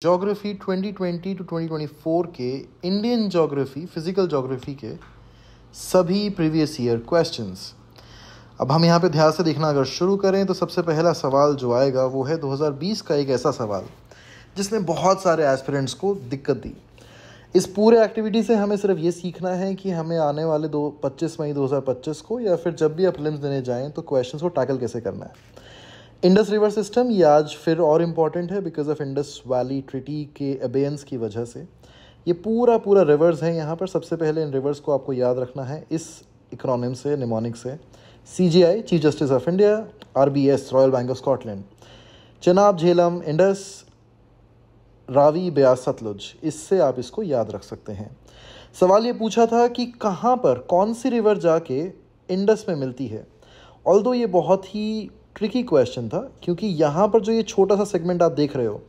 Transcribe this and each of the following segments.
Geography 2020 to 2024 के Indian geography physical geography के सभी प्रीवियस ईयर क्वेश्चंस। अब हम यहाँ पे ध्यान से देखना अगर शुरू करें तो सबसे पहला सवाल जो आएगा वो है 2020 का एक ऐसा सवाल जिसने बहुत सारे एस्पिरेंट्स को दिक्कत दी। इस पूरे एक्टिविटी से हमें सिर्फ ये सीखना है कि हमें आने वाले 25 मई 2025 को या फिर जब भी आप प्रीलिम्स देने जाएँ तो क्वेश्चन को टैकल कैसे करना है। इंडस रिवर सिस्टम ये आज फिर और इम्पॉर्टेंट है because of Indus valley treaty के अबेयंस की वजह से। ये पूरा रिवर्स है यहाँ पर। सबसे पहले इन रिवर्स को आपको याद रखना है इस इक्रोनिम से, निमोनिक से। CJI chief justice of India, RBS Royal Bank of Scotland, Chenab, Jhelum, Indus, Ravi, Beas, Sutlej, इससे आप इसको याद रख सकते हैं। सवाल ये पूछा था कि कहाँ पर कौन सी रिवर जाके इंडस में मिलती है। ऑल्दो ये बहुत ही ट्रिकी क्वेश्चन था क्योंकि यहाँ पर जो ये छोटा सा सेगमेंट आप देख रहे हो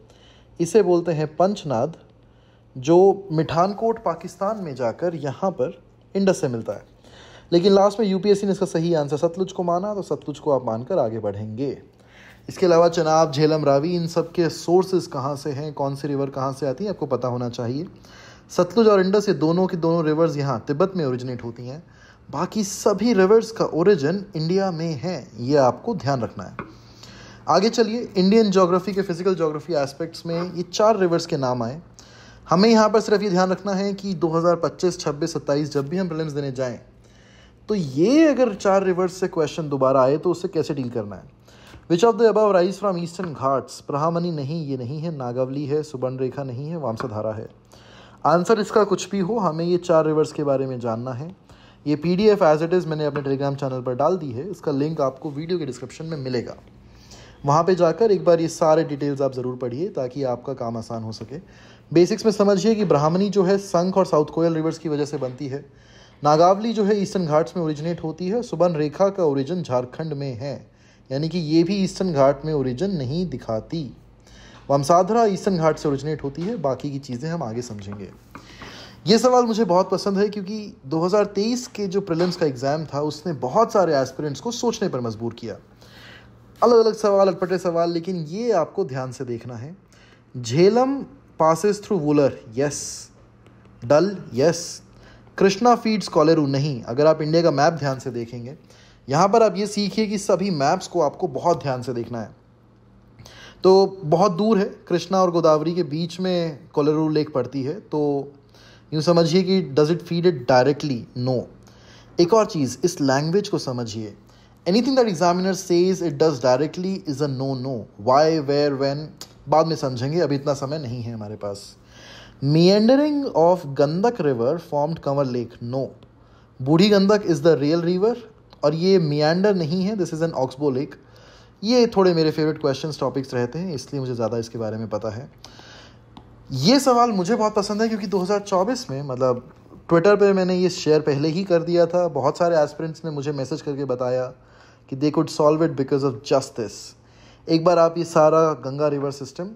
इसे बोलते हैं पंचनाद, जो मिठानकोट पाकिस्तान में जाकर यहाँ पर इंडस से मिलता है। लेकिन लास्ट में UPSC ने इसका सही आंसर सतलुज को माना, तो सतलुज को आप मानकर आगे बढ़ेंगे। इसके अलावा चनाब, झेलम, रावी, इन सब के सोर्सेज कहाँ से हैं, कौन सी रिवर कहाँ से आती है, आपको पता होना चाहिए। सतलुज और इंडस ये दोनों की दोनों रिवर्स यहाँ तिब्बत में ओरिजिनेट होती हैं। बाकी सभी रिवर्स का ओरिजिन इंडिया में है, ये आपको ध्यान रखना है। आगे चलिए, इंडियन ज्योग्राफी के फिजिकल ज्योग्राफी एस्पेक्ट्स में ये 4 रिवर्स के नाम आए। हमें यहाँ पर सिर्फ ये ध्यान रखना है कि 2025, 26, 27 जब भी हम प्रीलिम्स देने जाएं तो ये अगर 4 रिवर्स से क्वेश्चन दोबारा आए तो उससे कैसे डील करना है। Which of the above rise from Eastern Ghats. Brahmani नहीं, ये नहीं है। नागावली है, सुवर्णरेखा नहीं है, वामसाधारा है। आंसर इसका कुछ भी हो, हमें ये 4 रिवर्स के बारे में जानना है। ये PDF एज इट इज़ मैंने अपने टेलीग्राम चैनल पर डाल दी है। इसका लिंक आपको वीडियो के डिस्क्रिप्शन में मिलेगा। वहाँ पे जाकर एक बार ये सारे डिटेल्स आप ज़रूर पढ़िए ताकि आपका काम आसान हो सके। बेसिक्स में समझिए कि ब्राह्मणी जो है संख और साउथ कोयल रिवर्स की वजह से बनती है। नागावली जो है ईस्टर्न घाट्स में ओरिजिनेट होती है। सुवर्णरेखा का ओरिजिन झारखंड में है, यानी कि ये भी ईस्टर्न घाट में ओरिजिन नहीं दिखाती। वामसाधरा ईस्टर्न घाट से ओरिजिनेट होती है। बाकी की चीज़ें हम आगे समझेंगे। ये सवाल मुझे बहुत पसंद है क्योंकि 2023 के जो प्रीलिम्स का एग्ज़ाम था उसने बहुत सारे एस्पिरेंट्स को सोचने पर मजबूर किया। अलग अलग सवाल, अटपटे सवाल, लेकिन ये आपको ध्यान से देखना है। Jhelum passes through Wular, yes. Dal, yes. Krishna feeds Kolleru, नहीं। अगर आप इंडिया का मैप ध्यान से देखेंगे, यहाँ पर आप ये सीखिए कि सभी मैप्स को आपको बहुत ध्यान से देखना है। तो बहुत दूर है, कृष्णा और गोदावरी के बीच में कोलेरू लेक पड़ती है, तो यूँ समझिए कि does it feed it directly, no. एक और चीज़, इस लैंग्वेज को समझिए। Anything that examiner says it does directly is a no. Why, where, when बाद में समझेंगे, अभी इतना समय नहीं है हमारे पास। Meandering of Gandak river formed Kanwar lake, no. Burhi Gandak is the real river और ये मिएंडर नहीं है, this is an oxbow lake. ये थोड़े मेरे फेवरेट क्वेश्चंस टॉपिक्स रहते हैं, इसलिए मुझे ज़्यादा इसके बारे में पता है। ये सवाल मुझे बहुत पसंद है क्योंकि 2024 में, मतलब ट्विटर पे मैंने ये शेयर पहले ही कर दिया था। बहुत सारे एस्पिरेंट्स ने मुझे मैसेज करके बताया कि they could solve it because of justice. एक बार आप ये सारा गंगा रिवर सिस्टम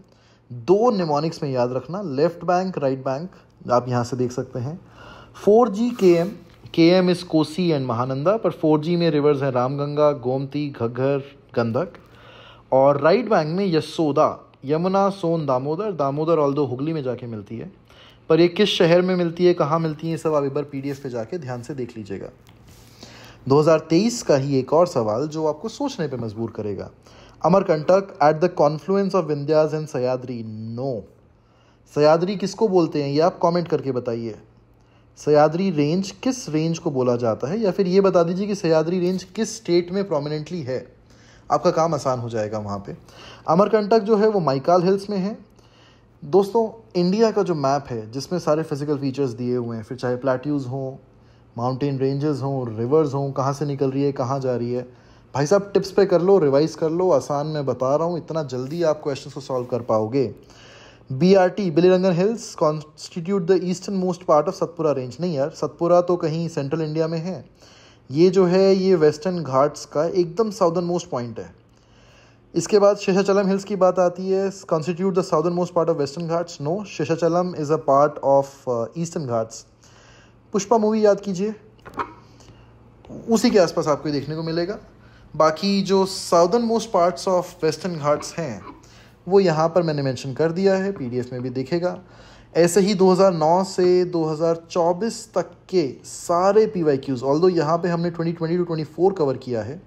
2 निमोनिक्स में याद रखना, लेफ्ट बैंक, राइट बैंक, आप यहाँ से देख सकते हैं। 4G KM is Kosi and Mahananda, पर 4G में रिवर्स हैं रामगंगा, गोमती, घग्गर, गंडक। और राइट बैंक में यशोदा, यमुना, सोन, दामोदर ऑल्दो हुगली में जाके मिलती है, पर ये किस शहर में मिलती है, कहाँ मिलती है, सब आप एक बार PDF पे जाके ध्यान से देख लीजिएगा। 2023 का ही एक और सवाल जो आपको सोचने पे मजबूर करेगा। Amarkantak at the confluence of Vindhyas and Sahyadri, no. Sahyadri किसको बोलते हैं ये आप कमेंट करके बताइए। सह्याद्री रेंज किस रेंज को बोला जाता है, या फिर ये बता दीजिए कि सह्याद्री रेंज किस स्टेट में प्रोमिनेंटली है, आपका काम आसान हो जाएगा वहाँ पे। अमरकंटक जो है वो माइकाल हिल्स में है। दोस्तों, इंडिया का जो मैप है जिसमें सारे फिजिकल फीचर्स दिए हुए हैं, फिर चाहे प्लेट्यूज़ हों, माउंटेन रेंजेस हों, रिवर्स हों, कहाँ से निकल रही है, कहाँ जा रही है, भाई साहब टिप्स पे कर लो, रिवाइज कर लो। आसान मैं बता रहा हूँ, इतना जल्दी आप क्वेश्चन को सॉल्व कर पाओगे। BRT Bilirangan hills constitute the eastern most part of Satpura range, नहीं यार, सतपुरा तो कहीं सेंट्रल इंडिया में है। ये जो है ये वेस्टर्न घाट्स का एकदम साउदर्न मोस्ट पॉइंट है। इसके बाद शेषाचलम हिल्स की बात आती है, constitute the southern most part of Western Ghats, no. Seshachalam is a part of Eastern Ghats. Pushpa movie याद कीजिए, उसी के आसपास आपको देखने को मिलेगा। बाकी जो southern most parts of Western Ghats हैं वो यहाँ पर मैंने मेंशन कर दिया है, पीडीएफ में भी दिखेगा। ऐसे ही 2009 से 2024 तक के सारे पीवाईक्यूज़, ऑल्दो यहाँ पे हमने 2020 टू 24 कवर किया है,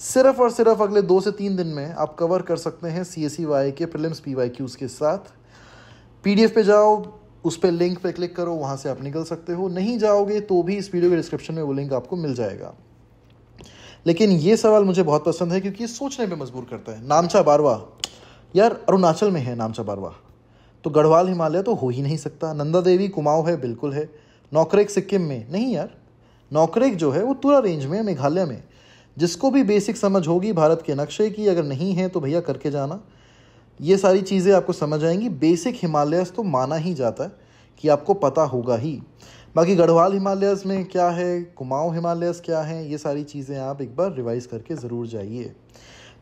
सिर्फ और सिर्फ अगले 2 से 3 दिन में आप कवर कर सकते हैं CSE के प्रीलिम्स पीवाईक्यूज़ के साथ। पीडीएफ पे जाओ, उस पर लिंक पे क्लिक करो, वहाँ से आप निकल सकते हो। नहीं जाओगे तो भी इस वीडियो के डिस्क्रिप्शन में वो लिंक आपको मिल जाएगा। लेकिन ये सवाल मुझे बहुत पसंद है क्योंकि ये सोचने पे मजबूर करता है। नामचा बारवा, यार अरुणाचल में है नामचा बारवा, तो गढ़वाल हिमालय तो हो ही नहीं सकता। नंदा देवी कुमाऊं है, बिल्कुल है। नौकरेक सिक्किम में नहीं यार, नौकरेक जो है वो तुरा रेंज में, मेघालय में। जिसको भी बेसिक समझ होगी भारत के नक्शे की, अगर नहीं है तो भैया करके जाना, ये सारी चीज़ें आपको समझ आएंगी। बेसिक हिमालयस तो माना ही जाता है कि आपको पता होगा ही। बाकी गढ़वाल हिमालयस में क्या है, कुमाऊं हिमालयस क्या है, ये सारी चीज़ें आप एक बार रिवाइज करके ज़रूर जाइए।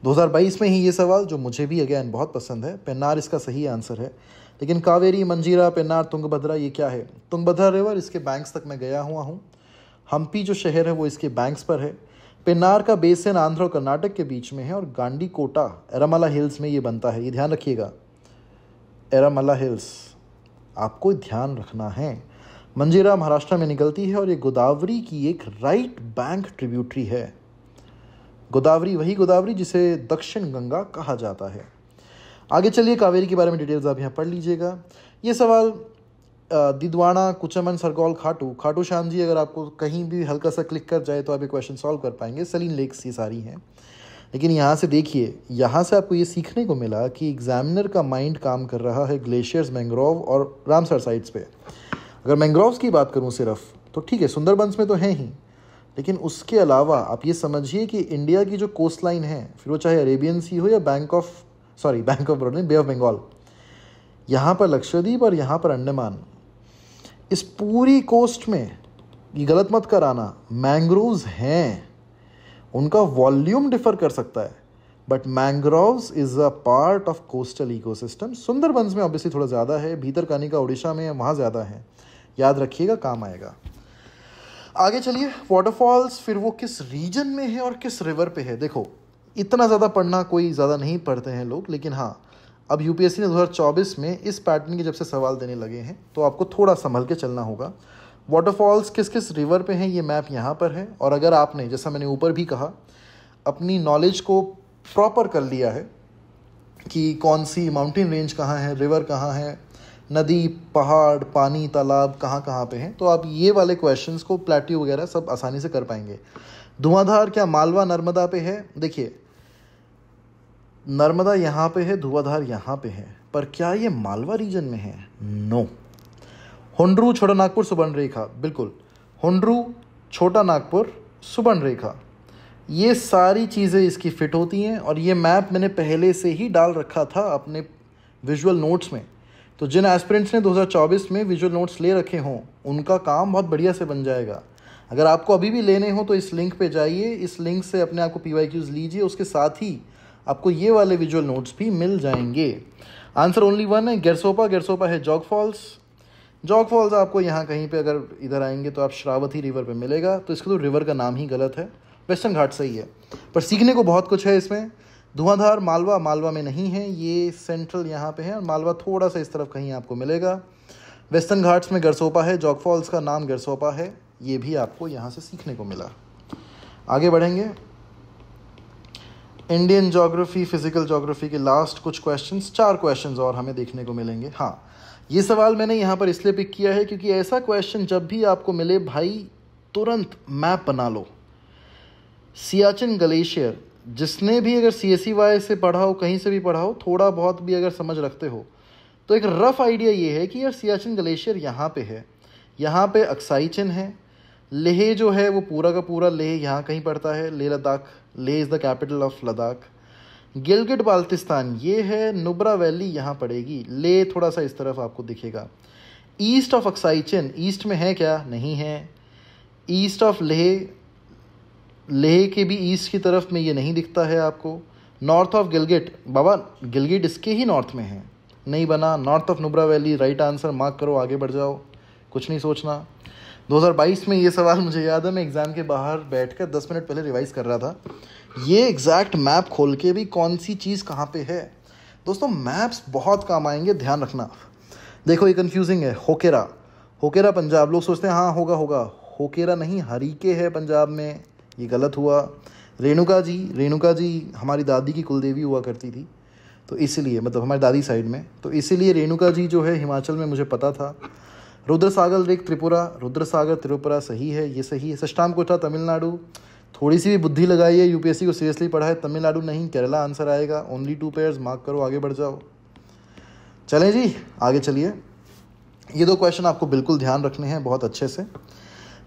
2022 में ही ये सवाल, जो मुझे भी अगेन बहुत पसंद है, पेन्नार इसका सही आंसर है। लेकिन कावेरी, मंजीरा, पेन्नार, तुंगभद्रा ये क्या है? तुंगभद्रा रिवर, इसके बैंक्स तक मैं गया हुआ हूँ। हम्पी जो शहर है वो इसके बैंक्स पर है। पेन्नार का बेसिन आंध्र और कर्नाटक के बीच में है और गांडीकोटा एरामला हिल्स में ये बनता है, ये ध्यान रखिएगा। एरामला हिल्स आपको ध्यान रखना है। मंजीरा महाराष्ट्र में निकलती है और ये गोदावरी की एक राइट बैंक ट्रिब्यूटरी है। गोदावरी वही गोदावरी जिसे दक्षिण गंगा कहा जाता है। आगे चलिए, कावेरी के बारे में डिटेल्स आप यहाँ पढ़ लीजिएगा। ये सवाल दिदवाड़ा, कुचमन, सरगोल, खाटू श्याम जी, अगर आपको कहीं भी हल्का सा क्लिक कर जाए तो आप ये क्वेश्चन सॉल्व कर पाएंगे। सलीन लेक्स ये सारी हैं। लेकिन यहाँ से देखिए, यहाँ से आपको ये सीखने को मिला कि एग्जामिनर का माइंड काम कर रहा है ग्लेशियर्स, मैंग्रोव और रामसर साइट्स पे। अगर मैंग्रोव्स की बात करूँ सिर्फ, तो ठीक है, सुंदरबंस में तो हैं ही, लेकिन उसके अलावा आप ये समझिए कि इंडिया की जो कोस्ट लाइन है, फिर वो चाहे अरेबियन सी हो या Bank of Baroda, Bay of Bengal, यहाँ पर लक्षद्वीप और यहाँ पर अंडमान, इस पूरी कोस्ट में, ये गलत मत कराना, मैंग्रोव्स हैं। उनका वॉल्यूम डिफर कर सकता है, but mangroves is a part of coastal ecosystem. Sundarbans में ऑब्वियसली थोड़ा ज़्यादा है, भीतरकनिका उड़ीसा में है, वहाँ ज़्यादा है। याद रखिएगा, काम आएगा। आगे चलिए, वाटरफॉल्स, फिर वो किस रीजन में है और किस रिवर पे है। देखो, इतना ज़्यादा पढ़ना कोई ज़्यादा नहीं पढ़ते हैं लोग, लेकिन हाँ, अब यूपीएससी ने 2024 में इस पैटर्न के जब से सवाल देने लगे हैं तो आपको थोड़ा संभल के चलना होगा। वाटरफॉल्स किस किस रिवर पे हैं, ये मैप यहाँ पर है। और अगर आपने, जैसा मैंने ऊपर भी कहा, अपनी नॉलेज को प्रॉपर कर लिया है कि कौन सी माउंटेन रेंज कहाँ है, रिवर कहाँ है, नदी, पहाड़, पानी, तालाब कहाँ कहाँ पे हैं, तो आप ये वाले क्वेश्चंस को, प्लेट्यू वगैरह सब आसानी से कर पाएंगे। धुआंधार क्या मालवा नर्मदा पे है? देखिए, नर्मदा यहाँ पे है, धुआंधार यहाँ पे है, पर क्या ये मालवा रीजन में है? नो। हुंड्रू, छोटा नागपुर, सुबर्ण रेखा, बिल्कुल, हुंड्रू, छोटा नागपुर, सुबर्ण रेखा, ये सारी चीज़ें इसकी फिट होती हैं। और ये मैप मैंने पहले से ही डाल रखा था अपने विजुअल नोट्स में, तो जिन एस्पिरेंट्स ने 2024 में विजुअल नोट्स ले रखे हों, उनका काम बहुत बढ़िया से बन जाएगा। अगर आपको अभी भी लेने हो तो इस लिंक पे जाइए, इस लिंक से अपने आप को पीवाईक्यूज लीजिए, उसके साथ ही आपको ये वाले विजुअल नोट्स भी मिल जाएंगे। आंसर ओनली वन है, गेरसोपा। गेरसोपा है जॉग फॉल्स। जॉग फॉल्स आपको यहाँ कहीं पे, अगर इधर आएंगे तो आप श्रावती रिवर पे मिलेगा, तो इसका तो रिवर का नाम ही गलत है। वेस्टर्न घाट सही है, पर सीखने को बहुत कुछ है इसमें। धुआंधार मालवा, मालवा में नहीं है, ये सेंट्रल यहाँ पे है, और मालवा थोड़ा सा इस तरफ कहीं आपको मिलेगा। वेस्टर्न घाट्स में गेरसोपा है, जॉग फॉल्स का नाम गेरसोपा है, ये भी आपको यहाँ से सीखने को मिला। आगे बढ़ेंगे, इंडियन ज्योग्राफी, फिजिकल ज्योग्राफी के लास्ट कुछ क्वेश्चंस, 4 क्वेश्चंस और हमें देखने को मिलेंगे। हाँ, ये सवाल मैंने यहाँ पर इसलिए पिक किया है क्योंकि ऐसा क्वेश्चन जब भी आपको मिले, भाई तुरंत मैप बना लो। सियाचिन ग्लेशियर, जिसने भी अगर CSEY से पढ़ा हो, कहीं से भी पढ़ा हो, थोड़ा बहुत भी अगर समझ रखते हो, तो एक रफ आइडिया ये है कि यार सियाचिन ग्लेशियर यहाँ पे है, यहाँ पे अक्साई चिन है। लेह जो है वो पूरा का पूरा लेह यहाँ कहीं पड़ता है, Leh Ladakh, Leh is the capital of Ladakh. Gilgit Baltistan ये है, नुब्रा वैली यहाँ पड़ेगी, लेह थोड़ा सा इस तरफ आपको दिखेगा। East of Aksai chin, east में है क्या? नहीं है। ईस्ट ऑफ लेह, लेह के भी ईस्ट की तरफ में ये नहीं दिखता है आपको। नॉर्थ ऑफ गिलगिट, बाबा गिलगिट इसके ही नॉर्थ में है, नहीं बना। North of Nubra valley right answer, mark करो, आगे बढ़ जाओ, कुछ नहीं सोचना। 2022 में ये सवाल मुझे याद है, मैं एग्ज़ाम के बाहर बैठकर 10 मिनट पहले रिवाइज़ कर रहा था, ये एग्जैक्ट मैप खोल के भी कौन सी चीज़ कहाँ पे है। दोस्तों मैप्स बहुत काम आएंगे, ध्यान रखना। देखो ये कंफ्यूजिंग है, होकेरा, होकेरा पंजाब, लोग सोचते हैं हाँ होगा होगा, होकेरा नहीं, हरीके है पंजाब में, ये गलत हुआ। रेणुका जी, रेणुका जी हमारी दादी की कुलदेवी हुआ करती थी, तो इसलिए मतलब हमारी दादी साइड में, तो इसीलिए रेणुका जी जो है हिमाचल में, मुझे पता था। रुद्रसागर लेक त्रिपुरा, रुद्रसागर त्रिपुरा सही है, ये सही है। सष्टामकोटा तमिलनाडु, थोड़ी सी भी बुद्धि लगाई है, यूपीएससी को सीरियसली पढ़ा है, तमिलनाडु नहीं केरला आंसर आएगा। ओनली 2 पेयर्स, मार्क करो, आगे बढ़ जाओ। चलें जी आगे चलिए। ये 2 क्वेश्चन आपको बिल्कुल ध्यान रखने हैं बहुत अच्छे से।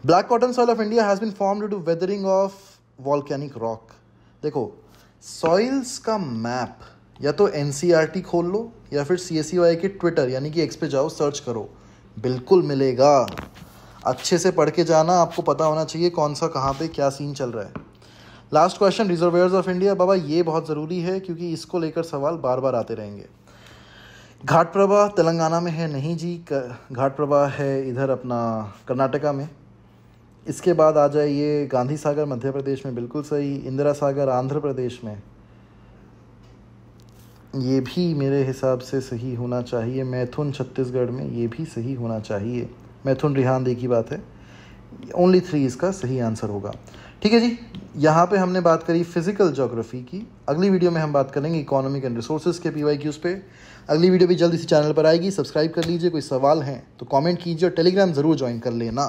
Black cotton soil of India has been formed due to weathering of volcanic rock. देखो सॉइल्स का मैप या तो एनसीईआरटी खोल लो या फिर CSEY के ट्विटर यानी कि एक्स पे जाओ, सर्च करो, बिल्कुल मिलेगा। अच्छे से पढ़ के जाना, आपको पता होना चाहिए कौन सा कहाँ पे क्या सीन चल रहा है। Last question, reservoirs of India. बाबा ये बहुत ज़रूरी है क्योंकि इसको लेकर सवाल बार बार आते रहेंगे। घाट प्रभा तेलंगाना में है? नहीं जी, घाट प्रभा है इधर अपना कर्नाटका में। इसके बाद आ जाइए गांधी सागर मध्य प्रदेश में, बिल्कुल सही। इंदिरा सागर आंध्र प्रदेश में, ये भी मेरे हिसाब से सही होना चाहिए। मैथुन छत्तीसगढ़ में, ये भी सही होना चाहिए। मैथुन रिहांद एक ही बात है। ओनली 3 इसका सही आंसर होगा। ठीक है जी, यहाँ पे हमने बात करी फिजिकल ज्योग्राफी की। अगली वीडियो में हम बात करेंगे इकोनॉमिक एंड रिसोर्सेज के PYQs पे। अगली वीडियो भी जल्द इसी चैनल पर आएगी, सब्सक्राइब कर लीजिए। कोई सवाल हैं तो कमेंट कीजिए और टेलीग्राम ज़रूर ज्वाइन कर लेना।